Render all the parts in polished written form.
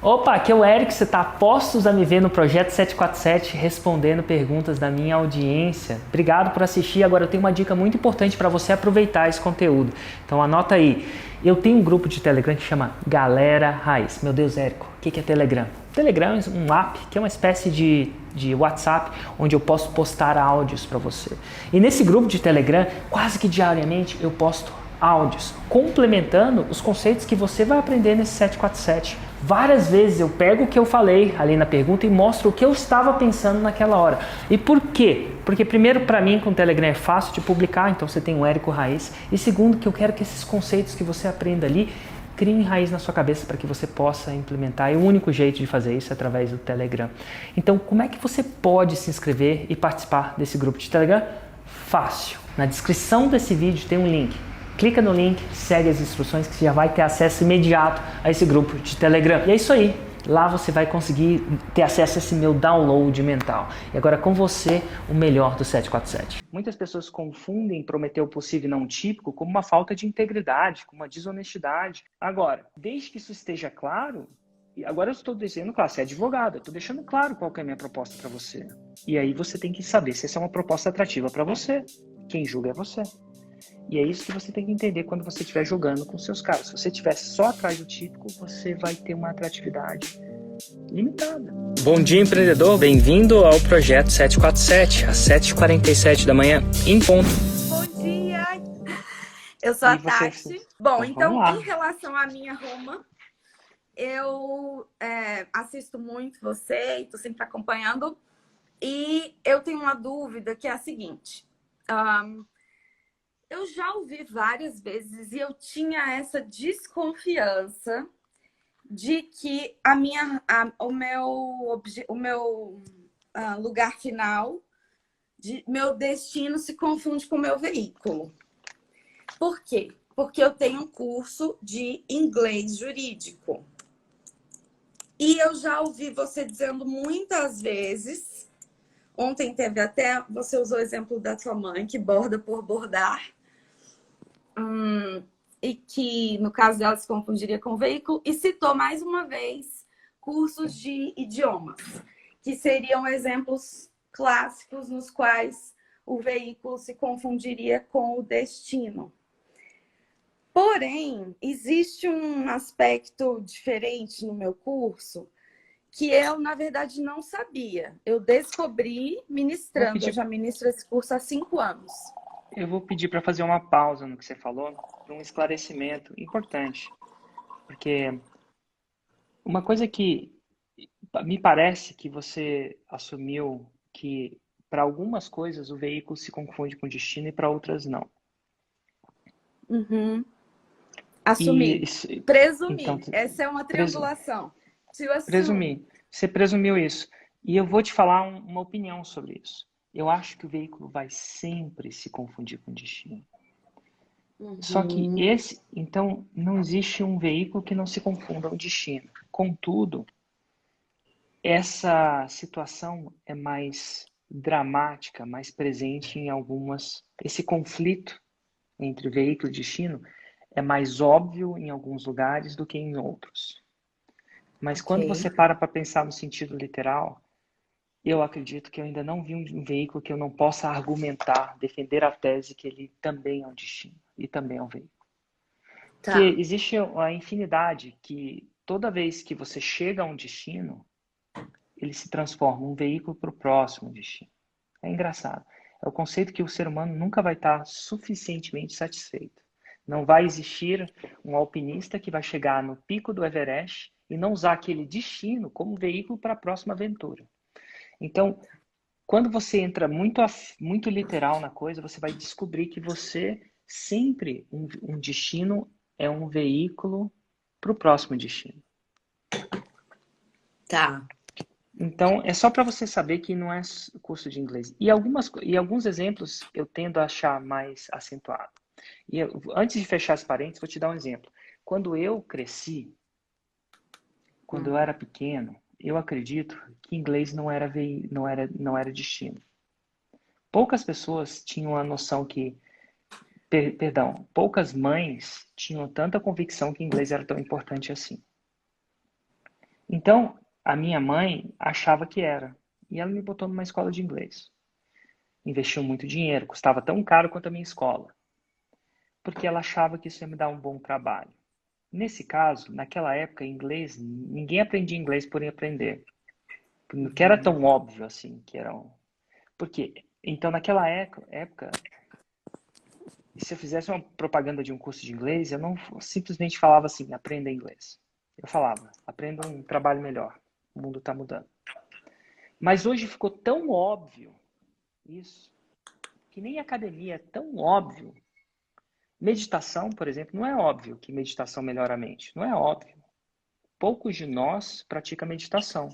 Opa, aqui é o Eric, você está postos a me ver no Projeto 747 respondendo perguntas da minha audiência. Obrigado por assistir. Agora eu tenho uma dica muito importante para você aproveitar esse conteúdo. Então anota aí. Eu tenho um grupo de Telegram que chama Galera Raiz. Meu Deus, Érico, o que é Telegram? Telegram é um app que é uma espécie de WhatsApp onde eu posso postar áudios para você. E nesse grupo de Telegram, quase que diariamente eu posto áudios, complementando os conceitos que você vai aprender nesse 747. Várias vezes eu pego o que eu falei ali na pergunta e mostro o que eu estava pensando naquela hora. E por quê? Porque primeiro, para mim, com o Telegram é fácil de publicar, então você tem o Érico Raiz. E segundo, que eu quero que esses conceitos que você aprenda ali criem raiz na sua cabeça para que você possa implementar. E o único jeito de fazer isso é através do Telegram. Então, como é que você pode se inscrever e participar desse grupo de Telegram? Fácil. Na descrição desse vídeo tem um link. Clica no link, segue as instruções que você já vai ter acesso imediato a esse grupo de Telegram. E é isso aí. Lá você vai conseguir ter acesso a esse meu download mental. E agora com você, o melhor do 747. Muitas pessoas confundem prometer o possível não típico como uma falta de integridade, como uma desonestidade. Agora, desde que isso esteja claro, e agora eu estou dizendo, claro, você é advogado, eu estou deixando claro qual que é a minha proposta para você. E aí você tem que saber se essa é uma proposta atrativa para você. Quem julga é você. E é isso que você tem que entender quando você estiver jogando com seus caras. Se você estiver só atrás do típico, você vai ter uma atratividade limitada. Bom dia, empreendedor. Bem-vindo ao Projeto 747, às 7h47 da manhã, em ponto. Bom dia! Eu sou a Tati. Bom, então, em relação à minha Roma, eu assisto muito você e estou sempre acompanhando. E eu tenho uma dúvida que é a seguinte. Eu já ouvi várias vezes e eu tinha essa desconfiança de que o meu lugar final, meu destino se confunde com o meu veículo. Por quê? Porque eu tenho um curso de inglês jurídico. E eu já ouvi você dizendo muitas vezes, ontem teve até, você usou o exemplo da sua mãe, que borda por bordar, e que, no caso dela, se confundiria com o veículo, e citou mais uma vez cursos de idiomas, que seriam exemplos clássicos nos quais o veículo se confundiria com o destino. Porém, existe um aspecto diferente no meu curso que eu, na verdade, não sabia. Eu descobri ministrando, eu já ministro esse curso há 5 anos. Eu vou pedir para fazer uma pausa no que você falou, para um esclarecimento importante. Porque uma coisa que me parece que você assumiu que para algumas coisas o veículo se confunde com o destino e para outras não. Assumi. Presumi. Então, essa é uma triangulação. Presumi. Você presumiu isso. E eu vou te falar uma opinião sobre isso. Eu acho que o veículo vai sempre se confundir com o destino. Só que então, não existe um veículo que não se confunda com o destino. Contudo, essa situação é mais dramática, mais presente em algumas. Esse conflito entre veículo e destino é mais óbvio em alguns lugares do que em outros. Mas quando você para pensar no sentido literal, eu acredito que eu ainda não vi um veículo que eu não possa argumentar, defender a tese que ele também é um destino e também é um veículo. Porque existe a infinidade que toda vez que você chega a um destino, ele se transforma um veículo para o próximo destino. É engraçado. É o conceito que o ser humano nunca vai estar suficientemente satisfeito. Não vai existir um alpinista que vai chegar no pico do Everest e não usar aquele destino como veículo para a próxima aventura. Então, quando você entra muito literal na coisa, você vai descobrir que você sempre, um destino é um veículo para o próximo destino. Tá. Então, é só para você saber que não é curso de inglês. E alguns exemplos eu tendo a achar mais acentuado. Antes de fechar as parênteses, vou te dar um exemplo. Quando eu cresci, quando eu era pequeno, eu acredito que inglês não era destino. Poucas pessoas tinham a noção que, poucas mães tinham tanta convicção que inglês era tão importante assim. Então, a minha mãe achava que era. E ela me botou numa escola de inglês. Investiu muito dinheiro, custava tão caro quanto a minha escola, porque ela achava que isso ia me dar um bom trabalho. Nesse caso, naquela época, inglês, ninguém aprendia inglês por aprender. Que era Uhum. tão óbvio assim, que era um... Porque, então, naquela época, se eu fizesse uma propaganda de um curso de inglês, eu não simplesmente falava assim, aprenda inglês. Eu falava, aprenda um trabalho melhor. O mundo está mudando. Mas hoje ficou tão óbvio isso, que nem academia é tão óbvio. Meditação, por exemplo, não é óbvio que meditação melhora a mente. Não é óbvio. Poucos de nós praticam meditação.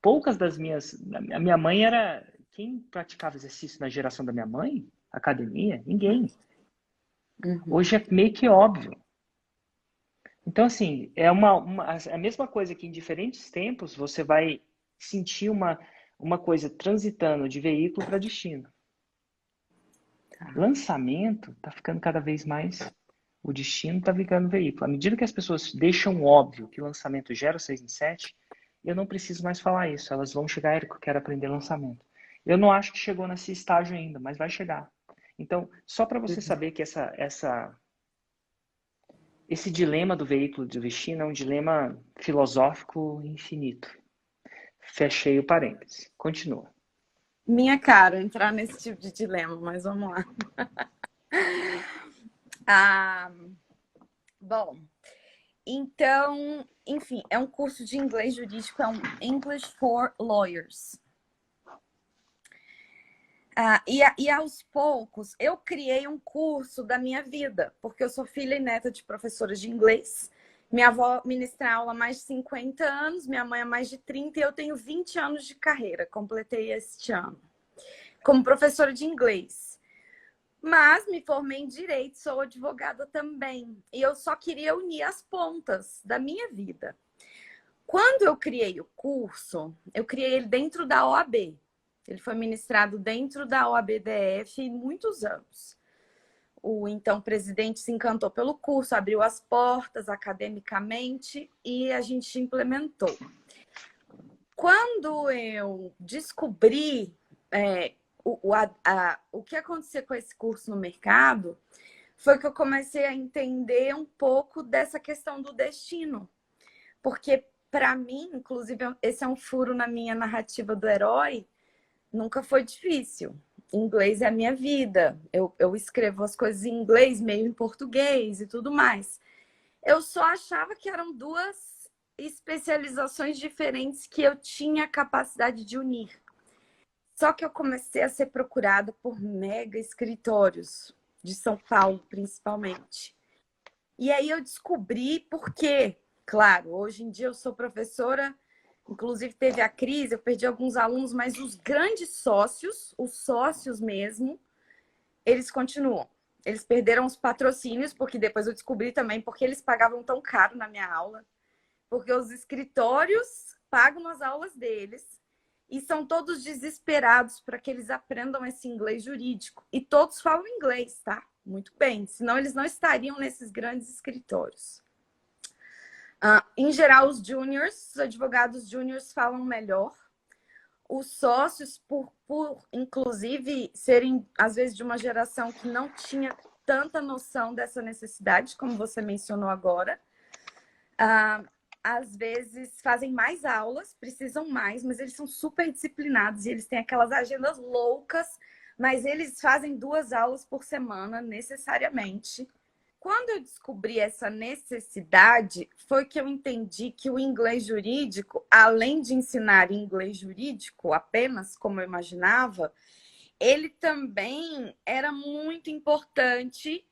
Poucas das minhas... A minha mãe era... Quem praticava exercício na geração da minha mãe? Academia? Ninguém. Uhum. Hoje é meio que óbvio. Então, assim, é a mesma coisa que em diferentes tempos você vai sentir uma coisa transitando de veículo para destino. Tá. Lançamento está ficando cada vez mais. O destino está ficando veículo. À medida que as pessoas deixam óbvio que o lançamento gera 6 em 7, eu não preciso mais falar isso. Elas vão chegar, Érico, eu quero aprender lançamento. Eu não acho que chegou nesse estágio ainda, mas vai chegar. Então, só para você Uhum. saber que esse dilema do veículo de destino é um dilema filosófico infinito. Fechei o parêntese. Continua. Minha cara, entrar nesse tipo de dilema, mas vamos lá. Ah, bom, então, enfim, é um curso de inglês jurídico, é um English for Lawyers. E aos poucos, eu criei um curso da minha vida, porque eu sou filha e neta de professora de inglês. Minha avó ministra aula há mais de 50 anos, minha mãe há mais de 30 e eu tenho 20 anos de carreira, completei este ano, como professora de inglês. Mas me formei em direito, sou advogada também. E eu só queria unir as pontas da minha vida. Quando eu criei o curso, eu criei ele dentro da OAB. Ele foi ministrado dentro da OAB-DF muitos anos. O então presidente se encantou pelo curso, abriu as portas academicamente e a gente implementou. Quando eu descobri o que aconteceu com esse curso no mercado, foi que eu comecei a entender um pouco dessa questão do destino. Porque, para mim, inclusive, esse é um furo na minha narrativa do herói, nunca foi difícil. Inglês é a minha vida. Eu escrevo as coisas em inglês, meio em português e tudo mais. Eu só achava que eram duas especializações diferentes que eu tinha capacidade de unir. Só que eu comecei a ser procurada por mega escritórios de São Paulo, principalmente. E aí eu descobri por quê. Claro, hoje em dia eu sou professora, inclusive teve a crise, eu perdi alguns alunos, mas os grandes sócios, os sócios mesmo, eles continuam. Eles perderam os patrocínios, porque depois eu descobri também porque eles pagavam tão caro na minha aula, porque os escritórios pagam as aulas deles e são todos desesperados para que eles aprendam esse inglês jurídico. E todos falam inglês, tá? Muito bem, senão eles não estariam nesses grandes escritórios. Em geral, os juniors, os advogados júniors falam melhor. Os sócios, por inclusive serem, às vezes, de uma geração que não tinha tanta noção dessa necessidade, como você mencionou agora, às vezes fazem mais aulas, precisam mais, mas eles são super disciplinados e eles têm aquelas agendas loucas, mas eles fazem 2 aulas por semana, necessariamente. Quando eu descobri essa necessidade, foi que eu entendi que o inglês jurídico, além de ensinar inglês jurídico apenas, como eu imaginava, ele também era muito importante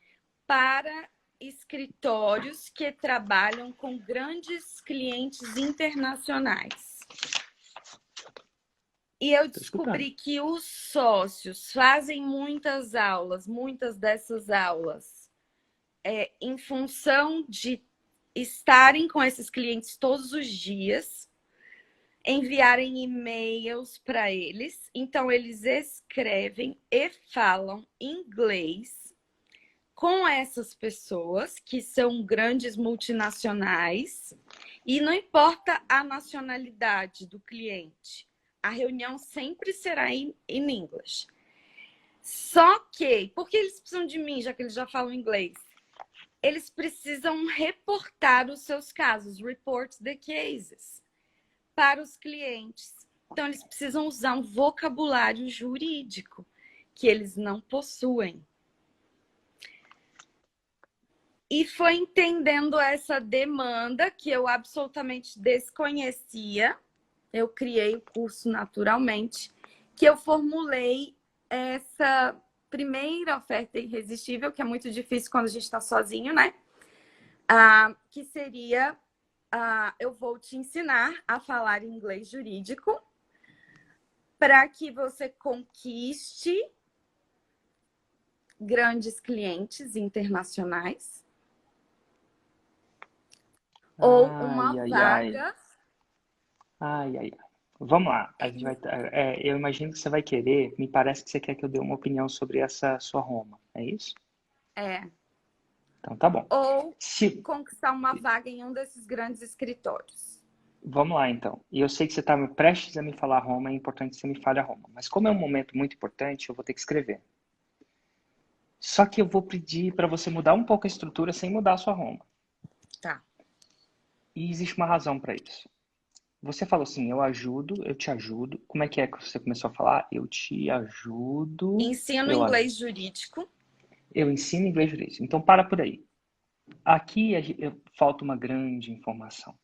para escritórios que trabalham com grandes clientes internacionais. E eu Estou escutando. descobri que os sócios fazem muitas dessas aulas, em função de estarem com esses clientes todos os dias, enviarem e-mails para eles. Então, eles escrevem e falam inglês com essas pessoas que são grandes multinacionais E não importa a nacionalidade do cliente, a reunião sempre será em inglês. Só que, por que eles precisam de mim, já que eles já falam inglês? Eles precisam reportar os seus casos, report the cases, para os clientes. Então, eles precisam usar um vocabulário jurídico que eles não possuem. E foi entendendo essa demanda que eu absolutamente desconhecia. Eu criei o curso naturalmente, que eu formulei essa primeira oferta irresistível, que é muito difícil quando a gente está sozinho, né? Que seria, eu vou te ensinar a falar inglês jurídico para que você conquiste grandes clientes internacionais ou uma vaga. Ai, ai, ai. Vamos lá. A gente vai, eu imagino que você vai querer, me parece que você quer que eu dê uma opinião sobre essa sua Roma, é isso? É. Então tá bom. Ou conquistar uma vaga em um desses grandes escritórios. Vamos lá, então. E eu sei que você está prestes a me falar Roma, é importante que você me fale a Roma. Mas como é um momento muito importante, eu vou ter que escrever. Só que eu vou pedir para você mudar um pouco a estrutura sem mudar a sua Roma. Tá. E existe uma razão para isso. Você falou assim, eu ajudo, eu te ajudo. Como é que você começou a falar? Eu te ajudo. Ensino inglês jurídico. Eu ensino inglês jurídico. Então, para por aí. Aqui falta uma grande informação.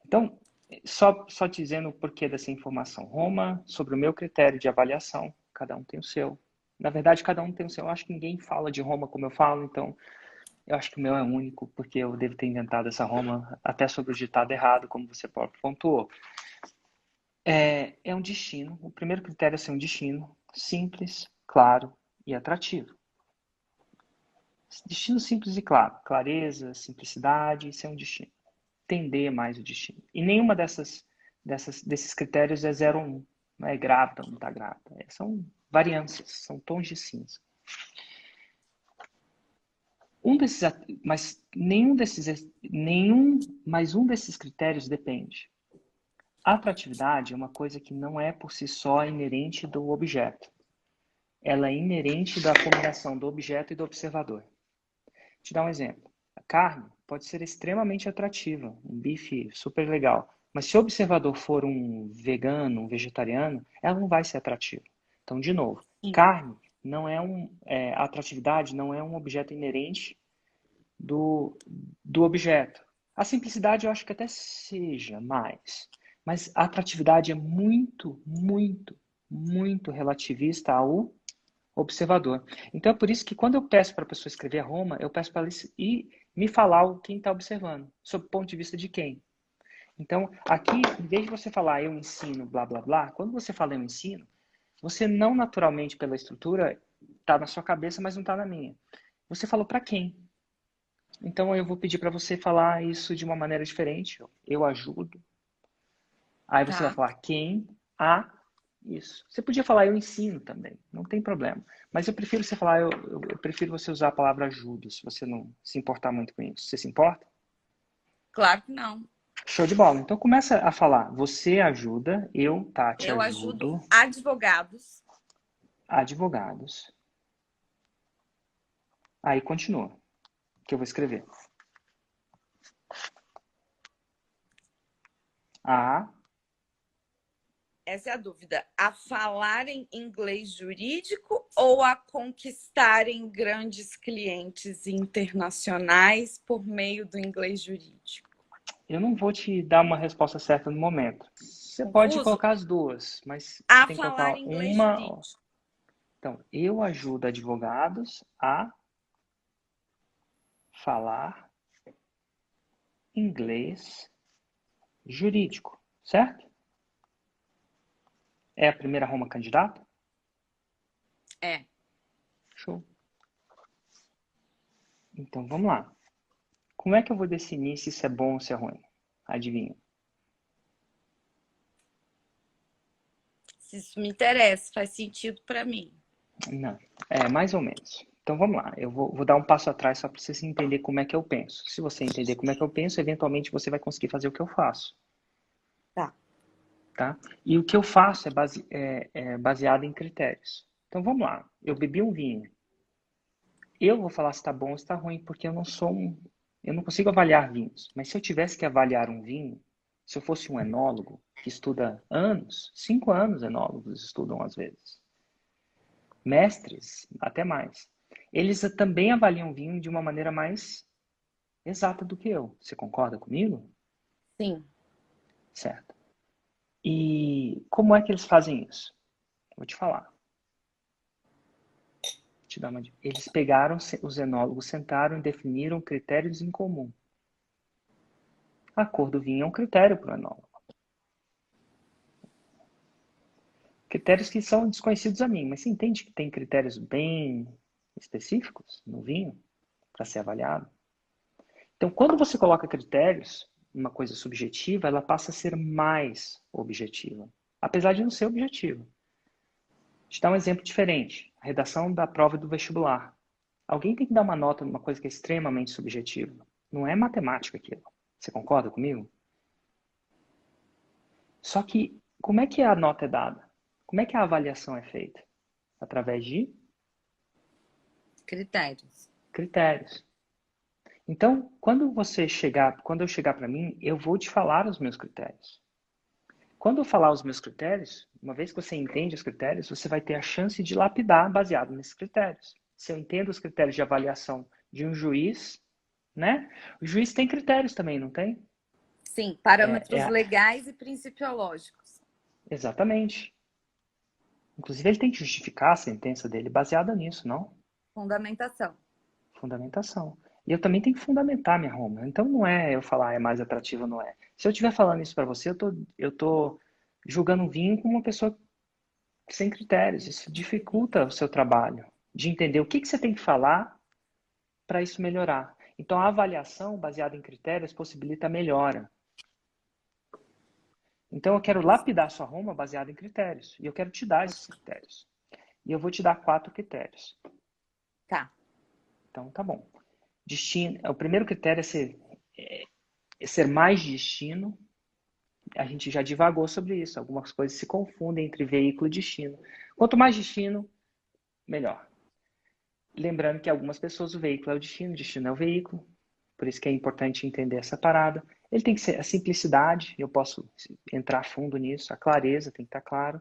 Então, só te dizendo o porquê dessa informação. Roma, sobre o meu critério de avaliação, cada um tem o seu. Na verdade, cada um tem o seu. Eu acho que ninguém fala de Roma como eu falo, então eu acho que o meu é único, porque eu devo ter inventado essa Roma até sobre o ditado errado, como você próprio pontuou. É um destino. O primeiro critério é ser um destino simples, claro e atrativo. Destino simples e claro. Clareza, simplicidade, isso é um destino. Entender mais o destino. E nenhuma desses critérios é 0 ou 1. Não é grávida ou não está grávida. São variâncias, são tons de cinza. Mas mais um desses critérios depende. A atratividade é uma coisa que não é por si só inerente do objeto. Ela é inerente da combinação do objeto e do observador. Vou te dar um exemplo. A carne pode ser extremamente atrativa, um bife super legal. Mas se o observador for um vegano, um vegetariano, ela não vai ser atrativa. Então, de novo, carne não é a atratividade não é um objeto inerente do objeto. A simplicidade eu acho que até seja mais, mas a atratividade é muito, muito, muito relativista ao observador. Então é por isso que quando eu peço para a pessoa escrever Roma, eu peço para ela ir me falar quem está observando, sob o ponto de vista de quem. Então, aqui, em vez de você falar eu ensino, blá, blá, blá, quando você fala eu ensino, você não naturalmente, pela estrutura, está na sua cabeça, mas não está na minha. Você falou para quem? Então, eu vou pedir para você falar isso de uma maneira diferente. Eu ajudo. Aí você vai falar quem, a, isso. Você podia falar eu ensino também, não tem problema. Mas eu prefiro você falar, eu prefiro você usar a palavra ajudo, se você não se importar muito com isso. Você se importa? Claro que não. Show de bola. Então começa a falar. Você ajuda, eu, Tati, Eu ajudo advogados. Advogados. Aí continua, que eu vou escrever. Essa é a dúvida. A falarem inglês jurídico ou a conquistarem grandes clientes internacionais por meio do inglês jurídico? Eu não vou te dar uma resposta certa no momento. Você pode Confuso? colocar as duas, mas A tem que falar colocar inglês uma. jurídico. Então, eu ajudo advogados a falar inglês jurídico, certo? É a primeira Roma candidata? É. Show. Então, vamos lá. Como é que eu vou definir se isso é bom ou se é ruim? Adivinha? Se isso me interessa, faz sentido para mim. Não, é mais ou menos. Então vamos lá, eu vou dar um passo atrás só para você entender como é que eu penso. Se você entender como é que eu penso, eventualmente você vai conseguir fazer o que eu faço. Tá. Tá? E o que eu faço é baseado em critérios. Então vamos lá, eu bebi um vinho. Eu vou falar se está bom ou se está ruim, porque eu não consigo avaliar vinhos. Mas se eu tivesse que avaliar um vinho, se eu fosse um enólogo que estuda anos, 5 anos enólogos estudam às vezes, mestres, até mais. Eles também avaliam vinho de uma maneira mais exata do que eu. Você concorda comigo? Sim. Certo. E como é que eles fazem isso? Vou te falar. Te dar uma dica. Eles pegaram, os enólogos sentaram e definiram critérios em comum. A cor do vinho é um critério para o enólogo. Critérios que são desconhecidos a mim, mas você entende que tem critérios bem específicos no vinho para ser avaliado? Então, quando você coloca critérios, uma coisa subjetiva, ela passa a ser mais objetiva, apesar de não ser objetiva. Vou te dar um exemplo diferente. A redação da prova do vestibular. Alguém tem que dar uma nota numa coisa que é extremamente subjetiva. Não é matemática aquilo. Você concorda comigo? Só que, como é que a nota é dada? Como é que a avaliação é feita? Através de Critérios. critérios. Então, quando eu chegar para mim, eu vou te falar os meus critérios. Quando eu falar os meus critérios, uma vez que você entende os critérios, você vai ter a chance de lapidar baseado nesses critérios. Se eu entendo os critérios de avaliação de um juiz, né? O juiz tem critérios também, não tem? Sim, É, parâmetros é, legais e principiológicos. exatamente. Inclusive, ele tem que justificar a sentença dele baseada nisso, não? Fundamentação. Fundamentação. E eu também tenho que fundamentar minha Roma. Então não é eu falar é mais atrativo ou não é. Se eu estiver falando isso para você, eu tô julgando o vinho como uma pessoa sem critérios. Isso dificulta o seu trabalho de entender o que você tem que falar para isso melhorar. Então a avaliação baseada em critérios possibilita a melhora. Então eu quero lapidar sua Roma baseada em critérios. E eu quero te dar esses critérios. E eu vou te dar 4 critérios. Tá. Então tá bom. Destino, o primeiro critério é ser mais destino. A gente já divagou sobre isso. Algumas coisas se confundem entre veículo e destino. Quanto mais destino, melhor. Lembrando que algumas pessoas o veículo é o destino é o veículo. Por isso que é importante entender essa parada. Ele tem que ser a simplicidade, eu posso entrar a fundo nisso, a clareza tem que estar claro.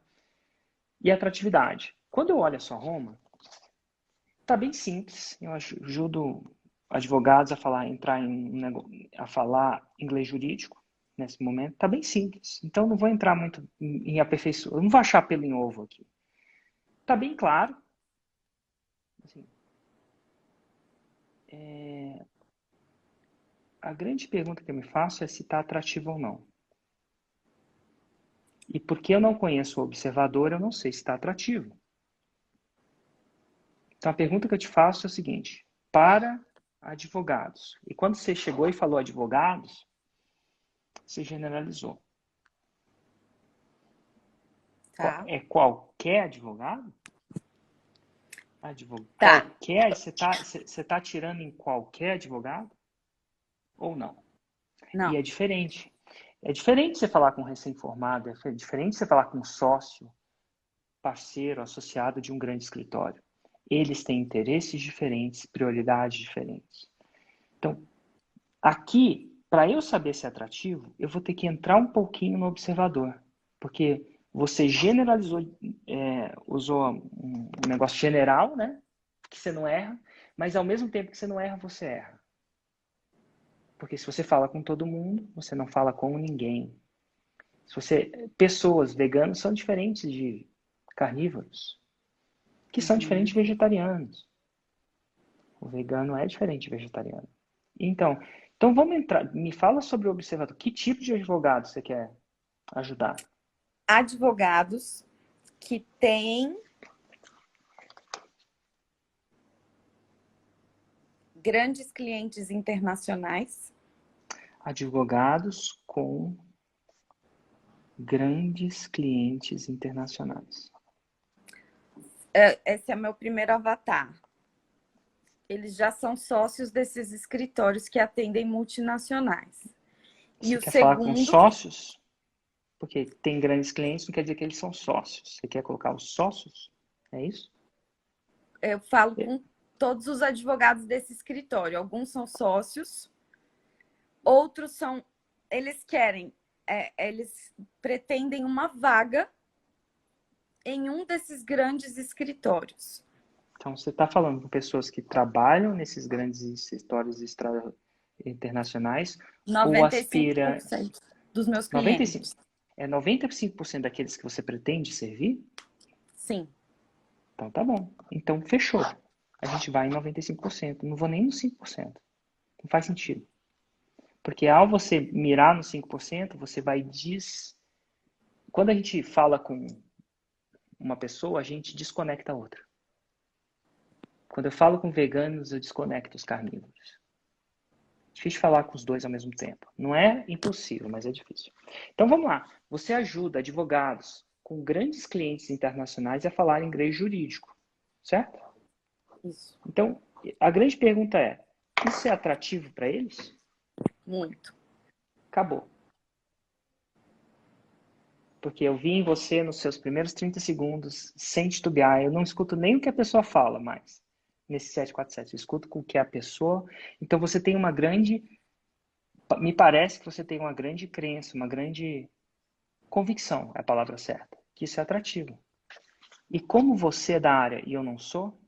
E a atratividade. Quando eu olho a sua Roma, tá bem simples. Eu ajudo advogados a a falar inglês jurídico nesse momento. Tá bem simples. Então não vou entrar muito em aperfeiçoar. Eu não vou achar pelo em ovo aqui. Tá bem claro. Assim, a grande pergunta que eu me faço é se está atrativo ou não. E porque eu não conheço o observador, eu não sei se está atrativo. Então a pergunta que eu te faço é o seguinte: para advogados. E quando você chegou e falou advogados, você generalizou. Tá. É qualquer advogado? Tá. Qualquer? Você tá tirando em qualquer advogado? Ou não? E Não. é diferente. É diferente você falar com um recém-formado, é diferente você falar com um sócio, parceiro, associado de um grande escritório. Eles têm interesses diferentes, prioridades diferentes. Então, aqui, para eu saber se é atrativo, eu vou ter que entrar um pouquinho no observador. Porque você generalizou, usou um negócio general, né? Que você não erra, mas ao mesmo tempo que você não erra, você erra. Porque se você fala com todo mundo, você não fala com ninguém. Pessoas veganas são diferentes de carnívoros, que são diferentes de vegetarianos. O vegano é diferente de vegetariano. Então vamos entrar. Me fala sobre o observador. Que tipo de advogado você quer ajudar? Advogados que têm grandes clientes internacionais. Advogados com grandes clientes internacionais. Esse é meu primeiro avatar. Eles já são sócios desses escritórios que atendem multinacionais. E Você o quer falar com segundo, sócios? Porque tem grandes clientes, não quer dizer que eles são sócios. Você quer colocar os sócios? É isso? eu falo É. com todos os advogados desse escritório. Alguns são sócios, outros são. Eles querem, eles pretendem uma vaga em um desses grandes escritórios. Então, você está falando com pessoas que trabalham nesses grandes escritórios internacionais ou aspira 95% dos meus 95, clientes. é 95% daqueles que você pretende servir? Sim. Então tá bom. Então fechou. A gente vai em 95%. Não vou nem no 5%. Não faz sentido. Porque ao você mirar no 5%, você vai Quando a gente fala com uma pessoa, a gente desconecta a outra. Quando eu falo com veganos, eu desconecto os carnívoros. Difícil falar com os dois ao mesmo tempo. Não é impossível, mas é difícil. Então vamos lá. Você ajuda advogados com grandes clientes internacionais a falar inglês jurídico, certo? Isso. Então, a grande pergunta é: isso é atrativo para eles? Muito. Acabou. Porque eu vi em você nos seus primeiros 30 segundos, sem titubear. Eu não escuto nem o que a pessoa fala mais nesse 747. Eu escuto com o que a pessoa. Então você tem uma grande. Me parece que você tem uma grande crença, uma grande convicção, é a palavra certa, que isso é atrativo. E como você é da área e eu não sou,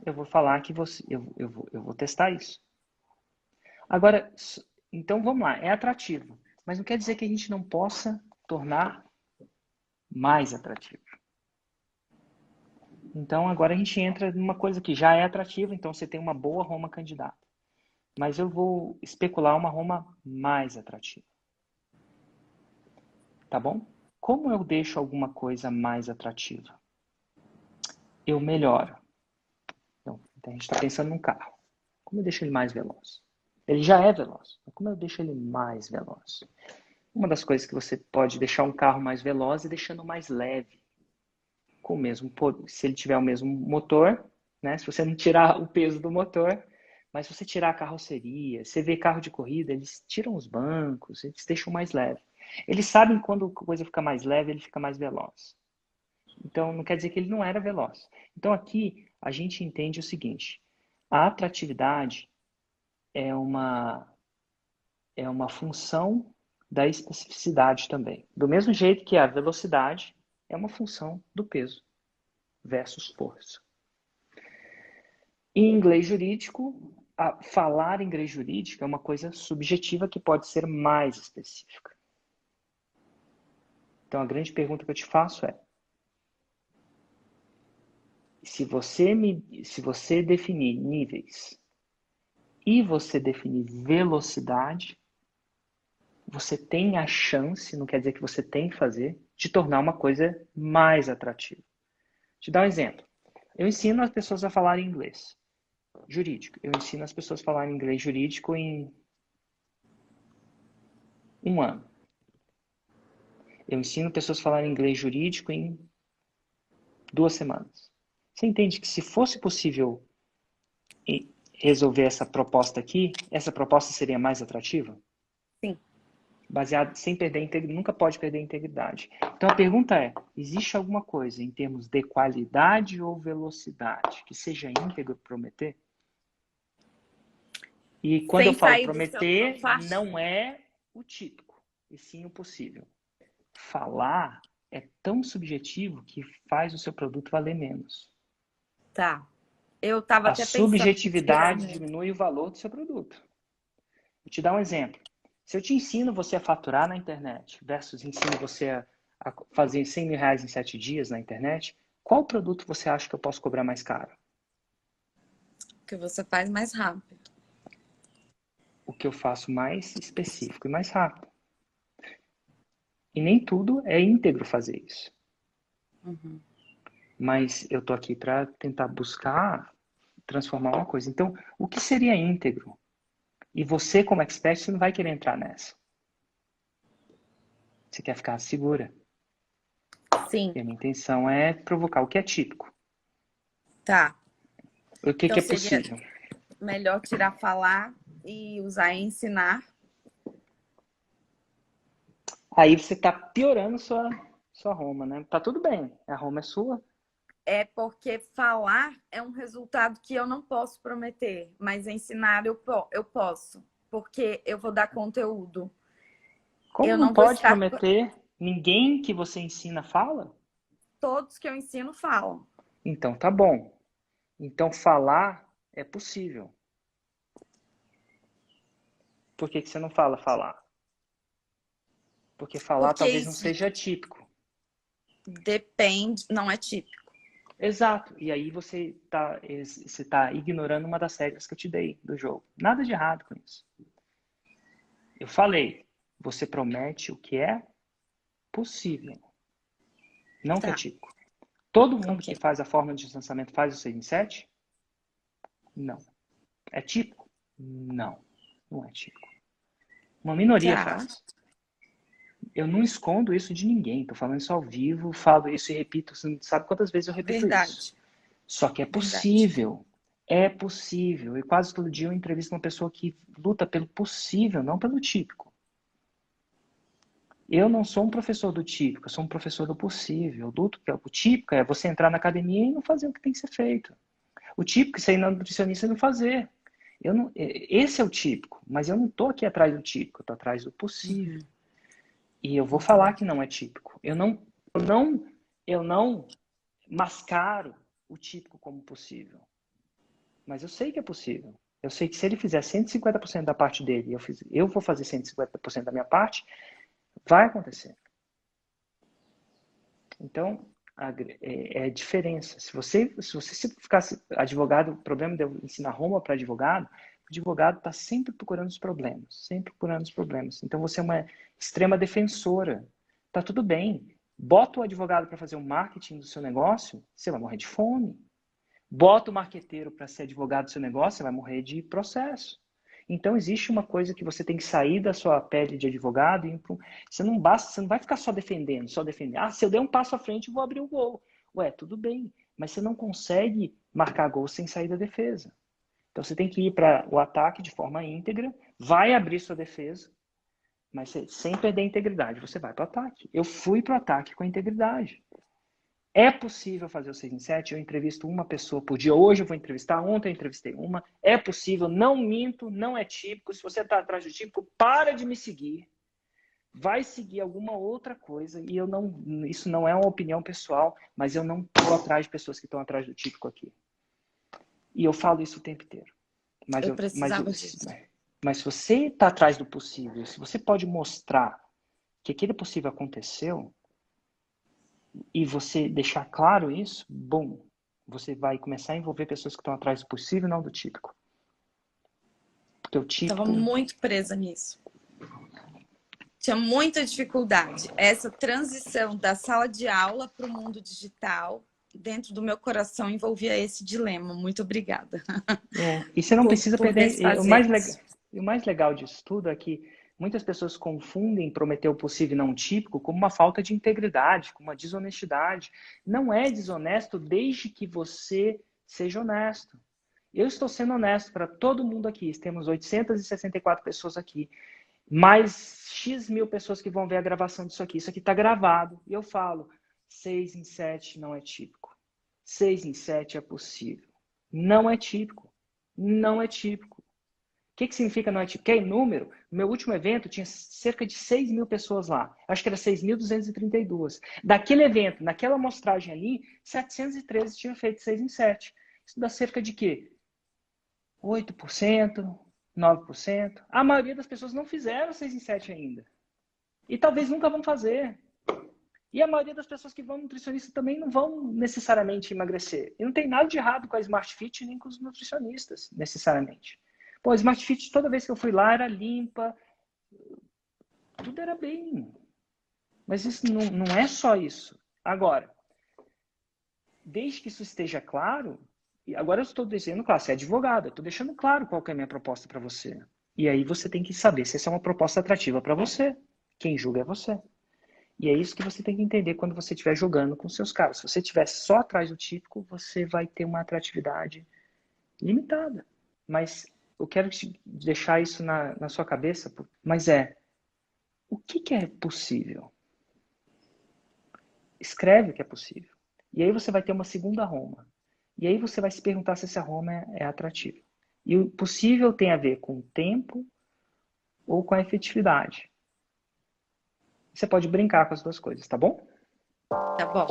eu vou falar que você. Eu vou testar isso. Agora, então vamos lá, é atrativo. Mas não quer dizer que a gente não possa tornar mais atrativo. Então agora a gente entra numa coisa que já é atrativa, então você tem uma boa Roma candidata. Mas eu vou especular uma Roma mais atrativa. Tá bom? Como eu deixo alguma coisa mais atrativa? Eu melhoro. Então a gente está pensando num carro. Como eu deixo ele mais veloz? Ele já é veloz, mas como eu deixo ele mais veloz? Uma das coisas que você pode deixar um carro mais veloz é deixando mais leve. Com o mesmo, se ele tiver o mesmo motor, né? Se você não tirar o peso do motor, mas se você tirar a carroceria, você vê carro de corrida, eles tiram os bancos, eles deixam mais leve. Eles sabem quando a coisa fica mais leve, ele fica mais veloz. Então não quer dizer que ele não era veloz. Então aqui a gente entende o seguinte: a atratividade é uma função da especificidade também. Do mesmo jeito que a velocidade é uma função do peso versus força. Em inglês jurídico, falar inglês jurídico é uma coisa subjetiva que pode ser mais específica. Então a grande pergunta que eu te faço é: se você definir níveis e você definir velocidade, você tem a chance, não quer dizer que você tem que fazer, de tornar uma coisa mais atrativa. Vou te dar um exemplo. Eu ensino as pessoas a falarem inglês jurídico. Eu ensino as pessoas a falarem inglês jurídico em um ano. Eu ensino pessoas a falarem inglês jurídico em 2 semanas. Você entende que se fosse possível resolver essa proposta aqui, essa proposta seria mais atrativa? Sim. Baseado sem perder a integridade, nunca pode perder a integridade. Então a pergunta é: existe alguma coisa em termos de qualidade ou velocidade que seja íntegro prometer? E quando eu Sem falo sair do seu prometer, faixa? não é o típico, e sim o possível. Falar é tão subjetivo que faz o seu produto valer menos. Tá. Eu estava A até pensando em tirar subjetividade diminui o valor do seu produto. Vou te dar um exemplo. Se eu te ensino você a faturar na internet versus ensino você a fazer 100 mil reais em 7 dias na internet, qual produto você acha que eu posso cobrar mais caro? que você faz mais rápido. O que eu faço mais específico e mais rápido. E nem tudo é íntegro fazer isso. Uhum. Mas eu tô aqui para tentar buscar transformar uma coisa. Então, o que seria íntegro? E você, como expert, você não vai querer entrar nessa. Você quer ficar segura. Sim, E a minha intenção é provocar o que é típico. tá. O que Então que é seria possível? melhor tirar falar e usar ensinar. Aí você está piorando sua Roma, né? Tá tudo bem, a Roma é sua. É porque falar é um resultado que eu não posso prometer, mas ensinar eu posso, porque eu vou dar conteúdo. Como Eu não não vou pode estar. prometer? Ninguém que você ensina fala? Todos que eu ensino falam. Então tá bom. Então falar é possível. Por que que você não fala falar? Porque falar Porque talvez não isso seja típico. depende, não é típico. Exato. E aí você tá ignorando uma das regras que eu te dei do jogo. Nada de errado com isso. Eu falei, você promete o que é possível, não o que é Tá, típico. Todo mundo ok. que faz a fórmula de distanciamento faz o 6 em 7? Não. É típico? Não. Não é típico. Uma minoria Tá, faz. Eu não escondo isso de ninguém. Estou falando isso ao vivo, falo isso e repito. Você não sabe quantas vezes eu repito isso. verdade, Só que é verdade. possível. É possível. E quase todo dia eu entrevisto uma pessoa que luta pelo possível, não pelo típico. Eu não sou um professor do típico, eu sou um professor do possível. Eu luto que o típico é você entrar na academia e não fazer o que tem que ser feito. O típico é você ir na nutricionista e não fazer. Eu não, esse é o típico, mas eu não estou aqui atrás do típico, eu estou atrás do possível. Uhum, E eu vou falar entendi. que não é típico. Eu não mascaro o típico como possível. Mas eu sei que é possível. Eu sei que se ele fizer 150% da parte dele e eu vou fazer 150% da minha parte, vai acontecer. Então, é a diferença. Se você ficasse advogado, o problema de eu ensinar Roma para advogado, o advogado está sempre procurando os problemas, sempre procurando os problemas. Então, você é uma extrema defensora. Tá tudo bem. Bota o advogado para fazer o marketing do seu negócio, você vai morrer de fome. Bota o marqueteiro para ser advogado do seu negócio, você vai morrer de processo. Então existe uma coisa que você tem que sair da sua pele de advogado e você não basta, você não vai ficar só defendendo, só defender. Ah, se eu der um passo à frente, eu vou abrir o gol. Ué, tudo bem, mas você não consegue marcar gol sem sair da defesa. Então você tem que ir para o ataque de forma íntegra, vai abrir sua defesa, mas sem perder a integridade, você vai para o ataque. Eu fui para o ataque com a integridade. É possível fazer o 6 em 7? Eu entrevisto uma pessoa por dia. Hoje eu vou entrevistar, ontem eu entrevistei uma. É possível, não minto, não é típico. Se você está atrás do típico, para de me seguir. Vai seguir alguma outra coisa. E isso não é uma opinião pessoal, mas eu não estou atrás de pessoas que estão atrás do típico aqui. E eu falo isso o tempo inteiro. Mas, Eu eu, mas, precisava disso. mas se você está atrás do possível, se você pode mostrar que aquele possível aconteceu, e você deixar claro isso, bom, você vai começar a envolver pessoas que estão atrás do possível, não do típico. Porque o Estava típico, muito presa nisso. Tinha muita dificuldade. Essa transição da sala de aula para o mundo digital, dentro do meu coração, envolvia esse dilema. Muito obrigada e você não precisa por perder, desfazer isso. o mais legal disso tudo é que muitas pessoas confundem prometer o possível e não o típico como uma falta de integridade, como uma desonestidade. Não é desonesto desde que você seja honesto. Eu estou sendo honesto para todo mundo aqui. Temos 864 pessoas aqui. Mais X mil pessoas que vão ver a gravação disso aqui. Isso aqui está gravado. E eu falo, 6 em 7 não é típico. 6 em 7 é possível. Não é típico. Não é típico. O que significa não é típico? Que é número. No meu último evento tinha cerca de 6 mil pessoas lá. Acho que era 6.232. Daquele evento, naquela amostragem ali, 713 tinham feito 6 em 7. Isso dá cerca de quê? 8%, 9%. A maioria das pessoas não fizeram 6 em 7 ainda. E talvez nunca vão fazer. E a maioria das pessoas que vão no nutricionista também não vão necessariamente emagrecer. E não tem nada de errado com a Smart Fit nem com os nutricionistas, necessariamente. Pô, a Smart Fit, toda vez que eu fui lá, era limpa, tudo era bem. Mas isso não é só isso. Agora, desde que isso esteja claro, e agora eu estou dizendo, claro, você é advogado, eu estou deixando claro qual que é a minha proposta para você. E aí você tem que saber se essa é uma proposta atrativa para você. Quem julga é você. E é isso que você tem que entender quando você estiver jogando com seus caras. Se você estiver só atrás do típico, você vai ter uma atratividade Limitada. Mas eu quero deixar isso na sua cabeça. Mas o que é possível? Escreve o que é possível. E aí você vai ter uma segunda Roma. E aí você vai se perguntar se essa Roma é atrativa. E o possível tem a ver com o tempo ou com a efetividade. Você pode brincar com as duas coisas, tá bom? Tá bom.